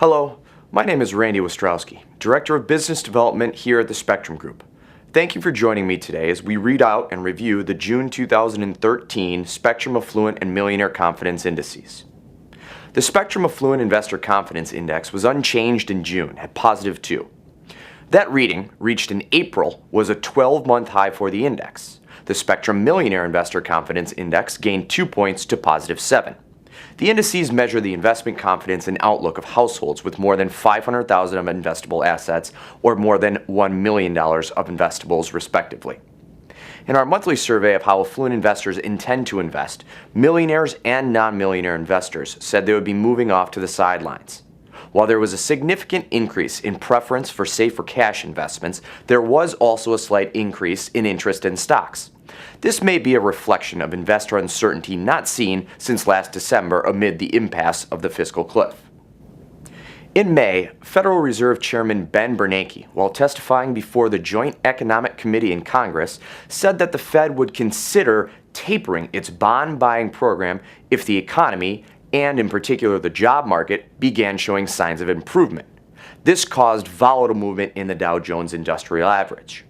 Hello, my name is Randy Wostratzky, Director of Business Development here at the Spectrem Group. Thank you for joining me today as we read out and review the June 2013 Spectrem Affluent and Millionaire Confidence Indices. The Spectrem Affluent Investor Confidence Index was unchanged in June at positive 2. That reading, reached in April, was a 12-month high for the index. The Spectrem Millionaire Investor Confidence Index gained 2 points to positive 7. The indices measure the investment confidence and outlook of households with more than $500,000 of investable assets or more than $1 million of investables, respectively. In our monthly survey of how affluent investors intend to invest, millionaires and non-millionaire investors said they would be moving off to the sidelines. While there was a significant increase in preference for safer cash investments, there was also a slight increase in interest in stocks. This may be a reflection of investor uncertainty not seen since last December amid the impasse of the fiscal cliff. In May, Federal Reserve Chairman Ben Bernanke, while testifying before the Joint Economic Committee in Congress, said that the Fed would consider tapering its bond buying program if the economy, and in particular the job market, began showing signs of improvement. This caused volatile movement in the Dow Jones Industrial Average.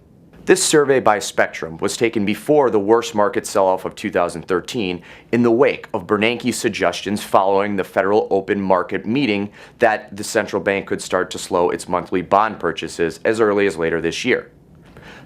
This survey by Spectrem was taken before the worst market sell-off of 2013 in the wake of Bernanke's suggestions following the Federal Open Market meeting that the central bank could start to slow its monthly bond purchases as early as later this year.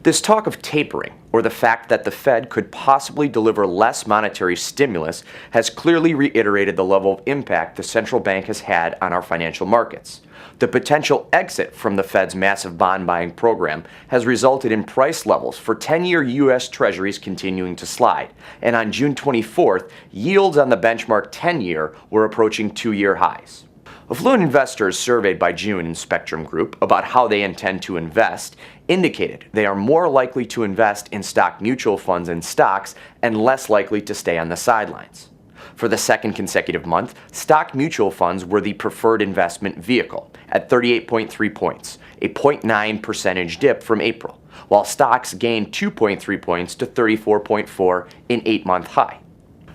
This talk of tapering, or the fact that the Fed could possibly deliver less monetary stimulus, has clearly reiterated the level of impact the central bank has had on our financial markets. The potential exit from the Fed's massive bond buying program has resulted in price levels for 10-year U.S. Treasuries continuing to slide, and on June 24th, yields on the benchmark 10-year were approaching 2-year highs. Affluent investors surveyed by June in Spectrem Group about how they intend to invest indicated they are more likely to invest in stock mutual funds and stocks and less likely to stay on the sidelines. For the second consecutive month, stock mutual funds were the preferred investment vehicle at 38.3 points, a 0.9 percentage dip from April, while stocks gained 2.3 points to 34.4, an 8-month high.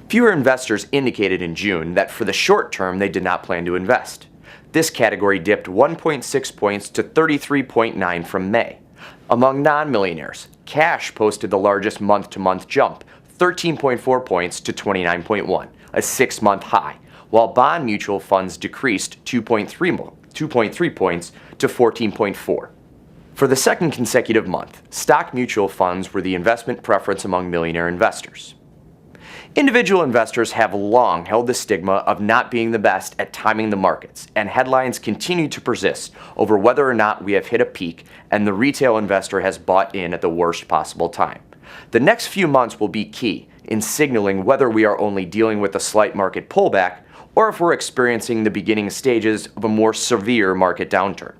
Fewer investors indicated in June that for the short term they did not plan to invest. This category dipped 1.6 points to 33.9 from May. Among non-millionaires, cash posted the largest month-to-month jump, 13.4 points to 29.1, a 6-month high, while bond mutual funds decreased 2.3 points to 14.4. For the second consecutive month, stock mutual funds were the investment preference among millionaire investors. Individual investors have long held the stigma of not being the best at timing the markets, and headlines continue to persist over whether or not we have hit a peak and the retail investor has bought in at the worst possible time. The next few months will be key in signaling whether we are only dealing with a slight market pullback or if we're experiencing the beginning stages of a more severe market downturn.